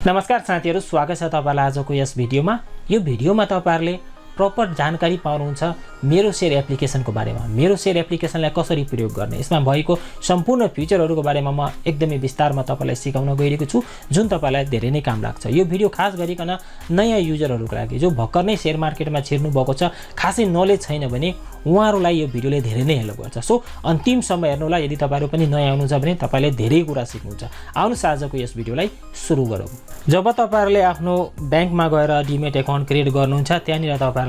नमस्कार साथीहरु, स्वागत छ तपाईलाई आजको यस भिडियोमा। यो भिडियोमा तपाईहरुले प्रपर जानकारी पाउनुहुन्छ MeroShare एप्लिकेसनको बारेमा। MeroShare एप्लिकेसनलाई कसरी प्रयोग गर्ने, यसमा भएको सम्पूर्ण फिचरहरुको बारेमा म एकदमै विस्तारमा तपाईलाई सिकाउन गइरहेको छु, जुन तपाईलाई धेरै नै काम लाग्छ। यो भिडियो खास गरिकन नयाँ युजरहरुको लागि जो भर्खर नै शेयर मार्केटमा छिर्नु भएको छ, खासै नलेज छैन भने उहाँहरुलाई यो भिडियोले धेरै नै हेल्प गर्छ। सो अन्तिमसम्म हेर्नु होला। यदि तपाईहरु पनि नयाँ हुनुहुन्छ भने तपाईले धेरै कुरा सिक्नुहुन्छ। आउनुस् आजको यस भिडियोलाई सुरु गरौँ। जब तपाईहरुले आफ्नो बैंकमा गएर डिमेट अकाउन्ट क्रिएट गर्नुहुन्छ, त्यहाँनिर तपाईहरुलाई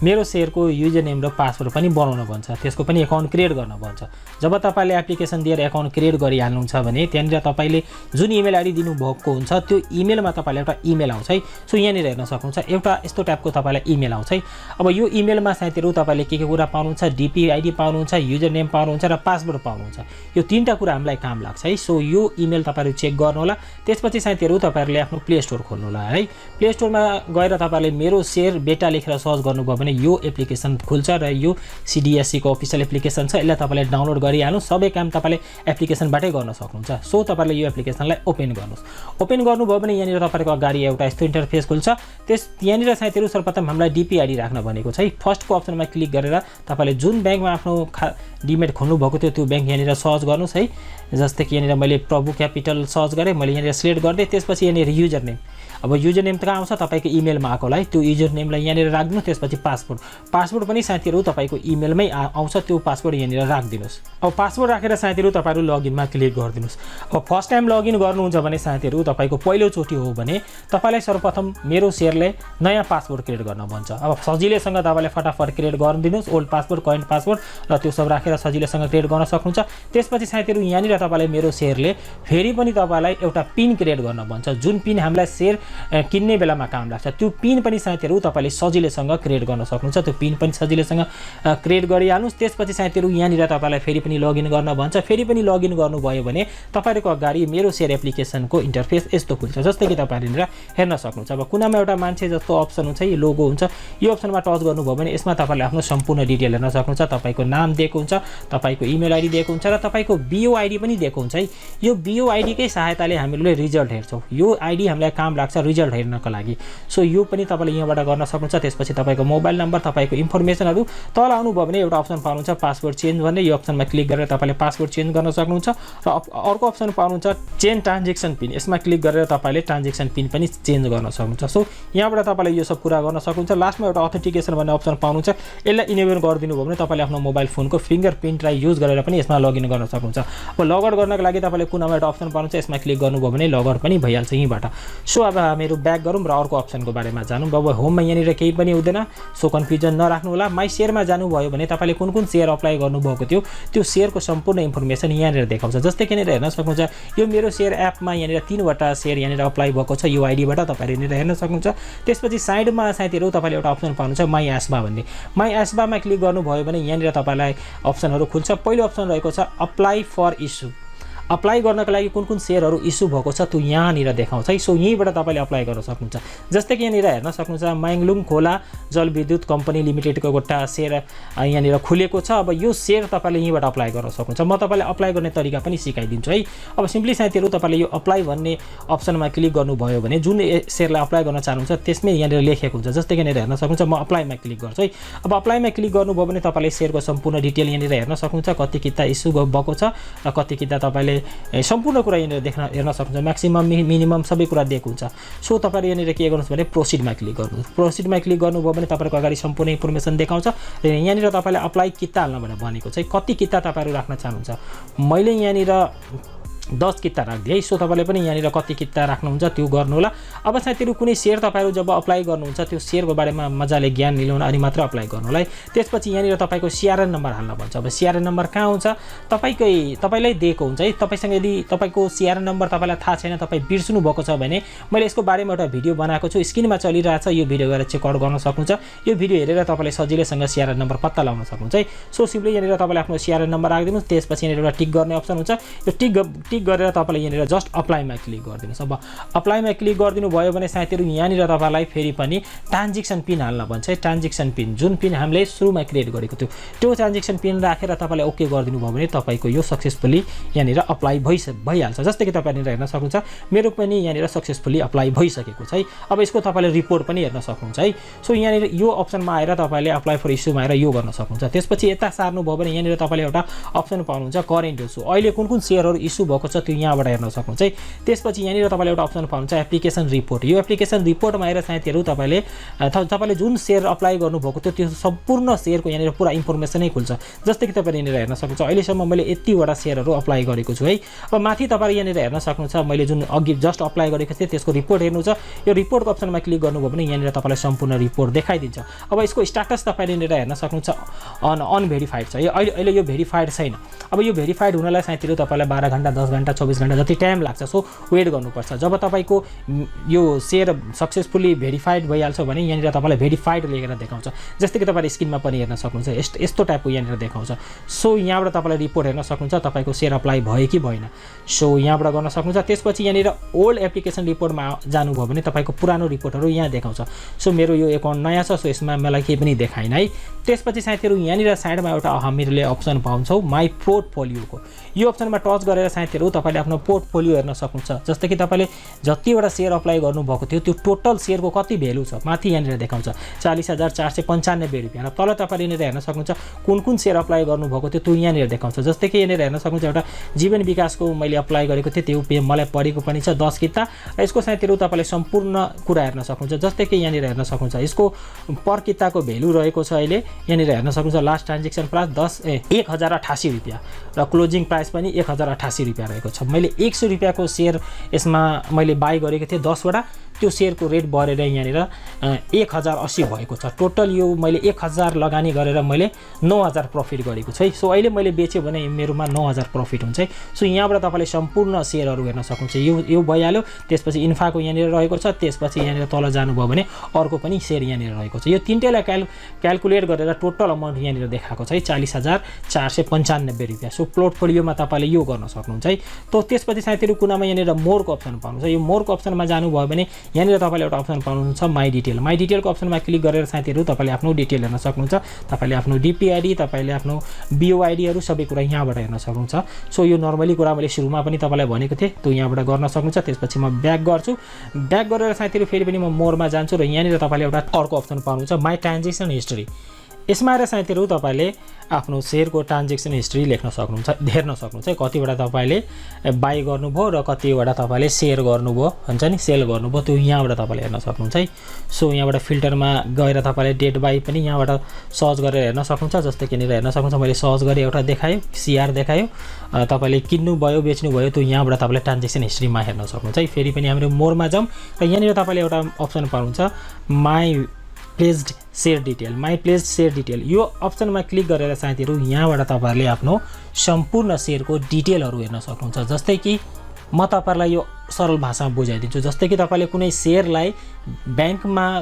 MeroShare को युजर नेम र पासवर्ड पनि बनाउन भन्छ, त्यसको पनि अकाउन्ट क्रिएट गर्न भन्छ। जब तपाईले एप्लिकेसन दिएर अकाउन्ट क्रिएट गरिहाल्नुहुन्छ भने त्यहाँनिर तपाईले जुन इमेल आईडी दिनु भएको हुन्छ त्यो इमेलमा तपाईलाई एउटा इमेल आउँछ है। सो यहाँनिर हेर्न सक्नुहुन्छ एउटा यस्तो टाइपको तपाईलाई इमेल आउँछ है। अब यो इमेलमा साथीहरु तपाईले के कुरा पाउनुहुन्छ, डीपी आईडी पाउनुहुन्छ, युजर नेम पाउनुहुन्छ र पासवर्ड पाउनुहुन्छ। यो तीनटा कुरा हामीलाई काम लाग्छ है। सो यो इमेल तपाईहरु चेक गर्नु होला। त्यसपछि साथीहरु तपाईहरुले आफ्नो प्ले स्टोर खोल्नु होला है। प्ले स्टोरमा गएर तपाईहरुले MeroShare बेटा लेखेर सर्च गर्नुभयो भने यो एप्लिकेसन खुल्छ र यो CDSC को अफिसियल एप्लिकेसन छ। यसलाई तपाईले डाउनलोड गरिहाल्नु, सबै काम तपाईले एप्लिकेसनबाटै गर्न सक्नुहुन्छ। सो तपाईले यो एप्लिकेसनलाई ओपन गर्नुस्। ओपन गर्नुभयो भने यहाँनिर तपाईको अगाडि एउटा यस्तो इन्टरफेस खुल्छ। यहाँनिर साथीहरु सर्वप्रथम हामीलाई डीपी आईडी राख्न भनेको छ है। फर्स्टको अप्सनमा क्लिक गरेर तपाईले जुन बैंकमा आफ्नो डिमेट खोल्नु भएको थियो त्यो बैंक यहाँनिर सर्च गर्नुस् है। जस्तै कि यहाँनिर मैले प्रभु क्यापिटल सर्च गरे, मैले यहाँनिर सिलेक्ट गर्दै त्यसपछि यहाँनिर युजर नेम। अब युजर नेम त कहाँ आउँछ, तपाईको इमेलमा आएको होला है। त्यो युजर नेमलाई यहाँनिर राख्दिनु। त्यसपछि पासवर्ड पनि साथीहरु तपाईको इमेलमै आउँछ, त्यो पासवर्ड यहाँनिर राख्दिनुस्। अब पासवर्ड राखेर साथीहरु तपाईहरु लगइनमा क्लिक गर्दिनुस्। अब फर्स्ट टाइम लगइन गर्नुहुन्छ भने साथीहरु तपाईको पहिलो चोटी हो भने तपाईलाई सर्वप्रथम MeroShareले नयाँ पासवर्ड क्रिएट गर्न भन्छ। अब सजिलैसँग तपाईले फटाफट create गरिदिनुस्। Old password, current password र त्यो सब राखेर सजिलैसँग क्रिएट गर्न सक्नुहुन्छ। त्यसपछि साथीहरु यहाँनिर तपाईलाई MeroShareले फेरि पनि तपाईलाई एउटा पिन क्रिएट गर्न भन्छ, जुन पिन हामीलाई शेयर किन्ने बेलामा काम लाग्छ। त्यो पिन पनि साथीहरु तपाईले सजिलैसँग क्रिएट गर्न सक्नुहुन्छ। त्यो पिन पनि सजिलैसँग क्रिएट गरिहाल्नुस्। त्यसपछि साथीहरु यहाँनिर तपाईलाई फेरि पनि लगइन गर्न भन्छ। फेरि पनि लगइन गर्नुभयो भने तपाईहरुको अगाडि MeroShare एप्लिकेसनको इन्टरफेस यस्तो खुल्छ, जस्तै कि तपाईहरुले हेर्न सक्नुहुन्छ। अब कुनामा एउटा मान्छे जस्तो अप्सन हुन्छ, यो लोगो हुन्छ। यो अप्सनमा टच गर्नुभयो भने यसमा तपाईले आफ्नो सम्पूर्ण डिटेल हेर्न सक्नुहुन्छ। तपाईको नाम दिएको हुन्छ, तपाईको इमेल आईडी दिएको हुन्छ र तपाईको बिओ आईडी पनि दिएको हुन्छ है। यो बिओ आईडी कै सहायताले हामीले रिजल्ट हेर्छौं। यो आईडी हामीलाई काम लाग्छ रिजल्ट हेर्नको लागि। सो यो पनि तपाईले यहाँबाट गर्न सक्नुहुन्छ। त्यसपछि तपाईको मोबाइल नम्बर, तपाईको इन्फर्मेसनहरु तल आउनुभयो भने एउटा अप्सन पाउनुहुन्छ पासवर्ड चेन्ज भन्ने। यो अप्सनमा क्लिक गरेर तपाईले पासवर्ड चेन्ज गर्न सक्नुहुन्छ र अर्को अप्सन पाउनुहुन्छ चेन्ज ट्रान्जेक्सन पिन। यसमा क्लिक गरेर तपाईले ट्रान्जेक्सन पिन पनि चेन्ज गर्न सक्नुहुन्छ। सो यहाँबाट तपाईले यो सब कुरा गर्न सक्नुहुन्छ। लास्टमा एउटा अथेन्टिकेसन भन्ने अप्सन पाउनुहुन्छ। यसलाई इनेबल गरिदिनु भयो भने तपाईले आफ्नो मोबाइल फोनको फिंगरप्रिन्टलाई युज गरेर पनि यसमा लगइन गर्न सक्नुहुन्छ। अब लगआउट गर्नको लागि तपाईले कुनामा एउटा अप्सन पाउनुहुन्छ, यसमा क्लिक गर्नुभयो भने लगआउट पनि भइहाल्छ यहीबाट। सो अब हामीहरु ब्याक गरौँ र अर्को अप्सनको बारेमा जानौँ। अब होममा यहाँनिर केही पनि हुँदैन। सो कन्फ्युजन नराख्नु होला। माई शेयरमा जानुभयो भने तपाईले कुन कुन शेयर अप्लाई गर्नुभएको थियो त्यो शेयरको सम्पूर्ण इन्फर्मेसन यहाँनिर देखाउँछ। जस्तै कि यहाँनिर हेर्न सक्नुहुन्छ यो MeroShare एपमा यहाँनिर 3 वटा शेयर यहाँनिर अप्लाई भएको छ। यो आईडीबाट तपाईहरु यहाँनिर हेर्न सक्नुहुन्छ। त्यसपछि साइडमा साथीहरु तपाईले एउटा अप्सन पाउनुहुन्छ माई ASBA भन्ने। माई ASBA मा क्लिक गर्नुभयो भने यहाँनिर तपाईलाई अप्सनहरु खुल्छ। पहिलो अप्सन रहेको छ अप्लाई फर इस्यु। अप्लाई गर्नको लागि कुन कुन शेयरहरु इस्यु भएको छ त्यो यहाँनिर देखाउँछ है। सो यहीबाट तपाईले अप्लाई गर्न सक्नुहुन्छ। जस्तै कि यहाँनिर हेर्न सक्नुहुन्छ माङलुङ खोला जलविद्युत कम्पनी लिमिटेडको एउटा शेयर यहाँनिर खुलेको छ। अब यो शेयर तपाईले यहीबाट अप्लाई गर्न सक्नुहुन्छ। म तपाईलाई अप्लाई गर्ने तरिका पनि सिकाइदिन्छु है। अब सिम्पली साथीहरु तपाईले यो अप्लाई भन्ने अप्सनमा क्लिक गर्नुभयो भने जुन शेयरलाई अप्लाई गर्न चाहनुहुन्छ त्यसमै यहाँनिर लेखेको हुन्छ। जस्तै कि यहाँनिर हेर्न सक्नुहुन्छ म अप्लाईमा क्लिक गर्छु है। अब अप्लाईमा क्लिक गर्नुभयो भने तपाईले शेयरको सम्पूर्ण डिटेल यहाँनिर हेर्न सक्नुहुन्छ। कति किता इस्यु भएको छ र कति किता तपाईले सम्पूर्ण कुरा यहाँनिर हेर्न सक्नुहुन्छ। म्याक्सिमम मिनिमम सबै कुरा दिएको हुन्छ। सो तपाईले यहाँनिर के गर्नुस् भने प्रोसिडमा क्लिक गर्नुस्। प्रोसिडमा क्लिक गर्नुभयो भने तपाईको अगाडि सम्पूर्ण इन्फर्मेसन देखाउँछ। र यहाँनिर तपाईले अप्लाई किता हाल्न भनेर भनेको छ। कति किता तपाईहरु राख्न चाहनुहुन्छ। मैले यहाँनिर 10 किता राख्दिए। सो तपाईले पनि यहाँनिर कति किता राख्नुहुन्छ त्यो गर्नु होला। अब साथीहरु कुनै शेयर तपाईहरु जब अप्लाई गर्नुहुन्छ त्यो शेयरको बारेमा मजाले ज्ञान लिनु अनि मात्र अप्लाई गर्नु होला है। त्यसपछि यहाँनिर तपाईको सीआरएन नम्बर हाल्न भन्छ। अब सीआरएन नम्बर कहाँ हुन्छ, तपाईलाई दिएको हुन्छ है। तपाईसँग यदि तपाईको सीआरएन नम्बर तपाईलाई थाहा छैन, तपाई बिर्सनु भएको छ भने मैले यसको बारेमा एउटा भिडियो बनाएको छु, स्क्रिनमा चलिरहेछ। यो भिडियो गएर चेक आउट गर्न सक्नुहुन्छ। यो भिडियो हेरेर तपाईले सजिलैसँग सीआरएन नम्बर पत्ता लगाउन सक्नुहुन्छ है। सो सिम्पली यहाँनिर तपाईले आफ्नो सीआरएन नम्बर राख्दिनुस्। त्यसपछि यहाँनिर एउटा टिक गर्ने अप्सन हुन्छ। यो टिक गरेर तपाईले यहाँनिर जस्ट अप्लाईमा क्लिक गरिदिनुस्। अब अप्लाईमा क्लिक गरिदिनु भयो भने साथीहरु यहाँनिर तपाईलाई फेरि पनि ट्रान्ज्याक्सन पिन हाल्न भन्छ है। ट्रान्ज्याक्सन पिन जुन पिन हामीले सुरुमा क्रिएट गरेको थियो त्यो ट्रान्ज्याक्सन पिन राखेर तपाईले ओके गरिदिनु भयो भने तपाईको यो सक्सेसफुली यहाँनिर अप्लाई भइहाल्छ। जस्तै कि तपाईले हेर्न सक्नुहुन्छ मेरो पनि यहाँनिर सक्सेसफुली अप्लाई भइसकेको छ है। अब यसको तपाईले रिपोर्ट पनि हेर्न सक्नुहुन्छ है। सो यहाँनिर यो अप्सनमा आएर तपाईले अप्लाई फर इस्युमा आएर यो गर्न सक्नुहुन्छ। त्यसपछि यता सार्नु भयो भने यहाँनिर तपाईले एउटा अप्सन पाउनुहुन्छ करेन्ट इस्यु, अहिले कुन शेयरहरु इस्यु भएको छ त्यो यहाँबाट हेर्न सक्नुहुन्छ है। त्यसपछि यहाँनिर तपाईले एउटा अप्सन पाउनुहुन्छ एप्लिकेसन रिपोर्ट। यो एप्लिकेसन रिपोर्टमा आएर साथीहरु तपाईले जुन शेयर अप्लाई गर्नुभएको थियो त्यो सम्पूर्ण शेयरको यहाँनिर पुरा इन्फर्मेसनै खुल्छ। जस्तै कि तपाईले यहाँनिर हेर्न सक्नुहुन्छ अहिलेसम्म मैले यतिवटा शेयरहरु अप्लाई गरेको छु है। अब माथि तपाईले यहाँनिर हेर्न सक्नुहुन्छ मैले जुन अघि जस्ट अप्लाई गरेको थिएँ त्यसको रिपोर्ट हेर्नु छ। यो रिपोर्टको अप्सनमा क्लिक गर्नुभयो भने यहाँनिर तपाईलाई सम्पूर्ण रिपोर्ट देखाइदिन्छ। अब यसको स्ट्याटस तपाईले यहाँनिर हेर्न सक्नुहुन्छ अनभेरिफाइड छ। अहिले यो भेरिफाइड छैन। अब यो भेरिफाइड हुनलाई साथीहरु तपाईलाई 12 घण्टा 10 घण्टा 24 घण्टा जति टाइम लाग्छ। सो वेट गर्नुपर्छ। जब तपाईको यो शेयर सक्सेसफुली भेरिफाइड भइहाल्छ भने यहाँनिर तपाईलाई भेरिफाइड लेखेर देखाउँछ। जस्तै कि तपाईले स्क्रिनमा पनि हेर्न सक्नुहुन्छ यस्तो टाइपको यहाँनिर देखाउँछ। सो यहाँबाट तपाईले रिपोर्ट हेर्न सक्नुहुन्छ तपाईको शेयर अप्लाई भयो कि भएन। सो यहाँबाट गर्न सक्नुहुन्छ। त्यसपछि यहाँनिर ओल्ड एप्लिकेसन रिपोर्टमा जानुभयो भने तपाईको पुरानो रिपोर्टहरु यहाँ देखाउँछ। सो मेरो यो एकाउन्ट नयाँ छ सो यसमा मलाई केही पनि देखाइन है। त्यसपछि साथीहरु यहाँनिर साइडमा एउटा हामीले अप्सन पाउँछौ माई पोर्टफोलियोको। यो अप्सनमा टच गरेर साथीहरु तपाईले आफ्नो पोर्टफोलियो हेर्न सक्नुहुन्छ। जस्तै कि तपाईले जतिवटा शेयर अप्लाई गर्नुभएको थियो त्यो टोटल शेयरको कति भ्यालु छ माथि यहाँनिर देखाउँछ 40,495 रुपैयाँ। र तल तपाईले यहाँनिर हेर्न सक्नुहुन्छ कुन शेयर अप्लाई गर्नुभएको थियो त्यो यहाँनिर देखाउँछ। जस्तै कि यहाँनिर हेर्न सक्नुहुन्छ एउटा जीवन विकासको मैले अप्लाई गरेको थिएँ त्यो मलाई परेको पनि छ 10 किता। र यसको साथीहरु तपाईले सम्पूर्ण कुरा हेर्न सक्नुहुन्छ। जस्तै कि यहाँनिर हेर्न सक्नुहुन्छ यसको पर किताको भ्यालु रहेको छ अहिले यहाँनिर हेर्न सक्नुहुन्छ लास्ट ट्रान्ज्याक्सन प्राइस 1088 रुपैयाँ र क्लोजिङ प्राइस पनि 1088 रुपैयाँ रहेको छ। मैले 100 रुपैयाँको शेयर यसमा मैले बाई गरेको थिएँ 10 वटा। त्यो शेयरको रेट बढेर यहाँनिर 1080 भएको छ। टोटल यो मैले 1000 लगानी गरेर मैले 9000 प्रफिट गरेको छु है। सो अहिले मैले बेच्यो भने मेरोमा 9000 प्रफिट हुन्छ है। सो यहाँबाट तपाईले सम्पूर्ण शेयरहरु हेर्न सक्नुहुन्छ। यो भइहाल्यो। त्यसपछि इन्फाको यहाँनिर रहेको छ। त्यसपछि यहाँनिर तल जानुभयो भने अर्को पनि शेयर यहाँनिर रहेको छ। यो तीनटैलाई क्याल्कुलेट गरेर टोटल अमाउन्ट यहाँनिर देखाएको छ है 40,495 रुपैयाँ। सो पोर्टफोलियोमा तपाईले यो गर्न सक्नुहुन्छ है। त त्यसपछि साथीहरु कुनामा यहाँनिर मोरको अप्सन पाउनुहुन्छ। यो मोरको अप्सनमा जानुभयो भने यहाँनिर तपाईले एउटा अप्सन पाउनुहुन्छ माई डिटेल। माई डिटेलको अप्सनमा क्लिक गरेर साथीहरु तपाईले आफ्नो डिटेल हेर्न सक्नुहुन्छ। तपाईले आफ्नो डिपिआईडी तपाईले आफ्नो बिओआईडीहरु सबै कुरा यहाँबाट हेर्न सक्नुहुन्छ। सो यो नर्मली कुरा मैले सुरुमा पनि तपाईलाई भनेको थिएँ त्यो यहाँबाट गर्न सक्नुहुन्छ। त्यसपछि म ब्याक गर्छु। ब्याक गरेर साथीहरु फेरि पनि म मोरमा जान्छु र यहाँनिर तपाईले एउटा अर्को अप्सन पाउनुहुन्छ माई ट्रान्ज्याक्सन हिस्ट्री। यसमा आएर साथीहरु तपाईले आफ्नो शेयरको ट्रान्ज्याक्सन हिस्ट्री लेख्न सक्नुहुन्छ हेर्न सक्नुहुन्छ है। कतिवटा तपाईले बाई गर्नुभयो र कतिवटा तपाईले शेयर गर्नुभयो हुन्छ नि सेल गर्नुभयो त्यो यहाँबाट तपाईले हेर्न सक्नुहुन्छ है। सो यहाँबाट फिल्टरमा गएर तपाईले डेट बाई पनि यहाँबाट सर्च गरेर हेर्न सक्नुहुन्छ। जस्तै कि हेर्न सक्नुहुन्छ मैले सर्च गरे एउटा देखायो सीआर देखायो। तपाईले किन्नु भयो बेच्नु भयो त्यो यहाँबाट तपाईले ट्रान्ज्याक्सन हिस्ट्रीमा हेर्न सक्नुहुन्छ है। फेरि पनि हाम्रो मोरमा जाउँ र यहाँनिर तपाईले एउटा अप्सन पाउनुहुन्छ my placed share detail. My placed share detail यो अप्सनमा क्लिक गरेर साथीहरु यहाँबाट तपाईहरुले आफ्नो सम्पूर्ण शेयरको डिटेलहरु हेर्न सक्नुहुन्छ। जस्तै कि म तपाईहरुलाई यो सरल भाषामा बुझाइदिन्छु। जस्तै कि तपाईले कुनै शेयरलाई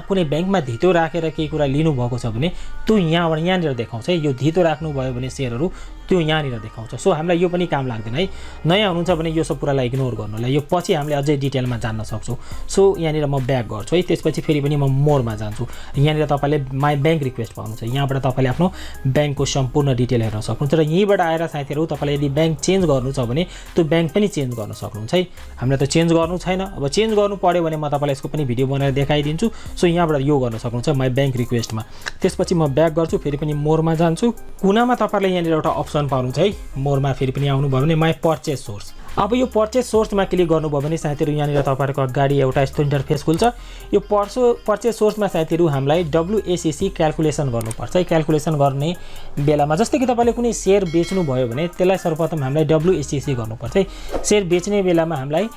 कुनै बैंकमा धितो राखेर केही कुरा लिनु भएको छ भने त्यो यहाँनिर देखाउँछ है। यो धितो राख्नु भयो भने शेयरहरु त्यो यहाँनिर देखाउँछ। सो हामीलाई यो पनि काम लाग्दैन है। नयाँ हुनुहुन्छ भने यो सब कुरालाई इग्नोर गर्नुलाई यो पछि हामीले अझै डिटेलमा जान्न सक्छौं। सो यहाँनिर म ब्याक गर्छु है। त्यसपछि फेरि पनि म मोरमा जान्छु। यहाँनिर तपाईले माई बैंक रिक्वेस्ट पाउनुहुन्छ। यहाँबाट तपाईले आफ्नो बैंकको सम्पूर्ण डिटेल हेर्न सक्नुहुन्छ र यहीबाट आएर साथीहरु तपाईले यदि बैंक चेन्ज गर्नु छ भने त्यो बैंक पनि चेन्ज गर्न सक्नुहुन्छ है। हामीलाई त चेन्ज गर्नु छैन। अब चेन्ज गर्नु पर्यो भने म तपाईलाई यसको पनि भिडियो बनाएर देखाइदिन्छु। सो यहाँबाट यो गर्न सक्नुहुन्छ माई बैंक रिक्वेस्टमा। त्यसपछि म ब्याक गर्छु फेरि पनि मोरमा जान्छु। कुनामा तपाईले यहाँनिर एउटा अप्सन पाउनुहुन्छ है। मोरमा फेरि पनि आउनु भयो भने माई पर्चेज सोर्स। अब यो पर्चेज सोर्समा क्लिक गर्नुभयो भने साथीहरु यहाँनिर तपाईहरुको अगाडि एउटा यस्तो इन्टरफेस खुल्छ। यो पर्चेज सोर्समा साथीहरु हामीलाई डब्ल्युएसीसी क्याल्कुलेसन गर्नुपर्छ है। क्याल्कुलेसन गर्ने बेलामा जस्तै कि तपाईले कुनै शेयर बेच्नु भयो भने त्यसलाई सर्वप्रथम हामीलाई डब्ल्युएसीसी गर्नुपर्छ है। शेयर बेच्ने बेलामा हामीलाई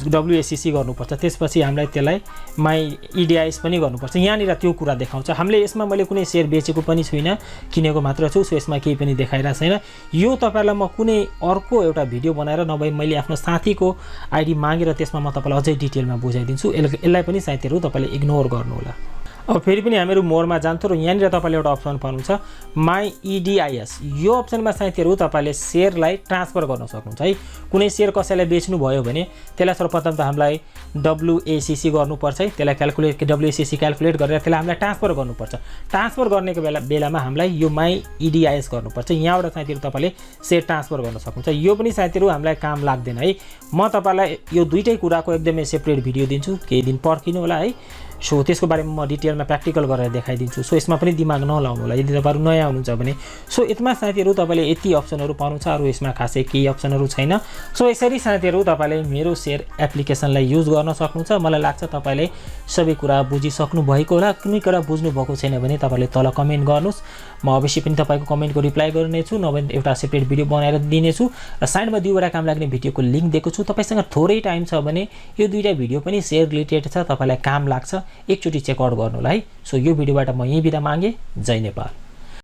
डब्ल्युएसीसी गर्नुपर्छ। त्यसपछि हामीलाई त्यसलाई माई EDIS पनि गर्नुपर्छ। यहाँनिर त्यो कुरा देखाउँछ। हामीले यसमा मैले कुनै शेयर बेचेको पनि छुइनँ किनेको मात्र छु। सो यसमा केही पनि देखाइरा छैन। यो तपाईहरुलाई म कुनै अर्को एउटा भिडियो बनाएर नभए मैले आफ्नो साथीको आइडी मागेर त्यसमा म तपाईलाई अझै डिटेलमा बुझाइदिन्छु। यसलाई पनि साथीहरु तपाईले इग्नोर गर्नु होला। अब फेरि पनि हामीहरू मोरमा जान्छौँ र यहाँनिर तपाईँले एउटा अप्सन पाउनुहुन्छ माई EDIS। यो अप्सनमा साथीहरू तपाईँले सेयरलाई ट्रान्सफर गर्न सक्नुहुन्छ है। कुनै सेयर कसैलाई बेच्नु भयो भने त्यसलाई सर्वप्रथम त हामीलाई WACC गर्नुपर्छ है। त्यसलाई WACC क्याल्कुलेट गरेर त्यसलाई हामीलाई ट्रान्सफर गर्नुपर्छ। ट्रान्सफर गर्नेको बेलामा हामीलाई यो माई EDIS गर्नुपर्छ। यहाँबाट साथीहरू तपाईँले सेयर ट्रान्सफर गर्न सक्नुहुन्छ। यो पनि साथीहरू हामीलाई काम लाग्दैन है। म तपाईँलाई यो दुईटै कुराको एकदमै सेपरेट भिडियो दिन्छु, केही दिन पर्खिनु होला है। सो त्यसको बारेमा म डिटेलमा प्र्याक्टिकल गरेर देखाइदिन्छु। सो यसमा पनि दिमाग नलाउनु होला यदि तपाईँहरू नयाँ हुनुहुन्छ भने। सो यसमा साथीहरू तपाईँले यति अप्सनहरू पाउनुहुन्छ, अरू यसमा खासै केही अप्सनहरू छैन। सो यसरी साथीहरू तपाईँले MeroShare एप्लिकेसनलाई युज गर्न सक्नुहुन्छ। मलाई लाग्छ तपाईँले सबै कुरा बुझिसक्नु भएको होला। कुनै कुरा बुझ्नु भएको छैन भने तपाईँले तल कमेन्ट गर्नुहोस्, म अवश्य पनि तपाईँको कमेन्टको रिप्लाई गर्नेछु, नभए एउटा सेपरेट भिडियो बनाएर दिनेछु। र साइडमा दुईवटा काम लाग्ने भिडियोको लिङ्क दिएको छु। तपाईँसँग थोरै टाइम छ भने यो दुईटा भिडियो पनि सेयर रिलेटेड छ, तपाईँलाई काम लाग्छ, एकचोटि चेकआउट गर्नु होला है। सो यो भिडियोबाट म यही बिदा मागेँ। जय नेपाल।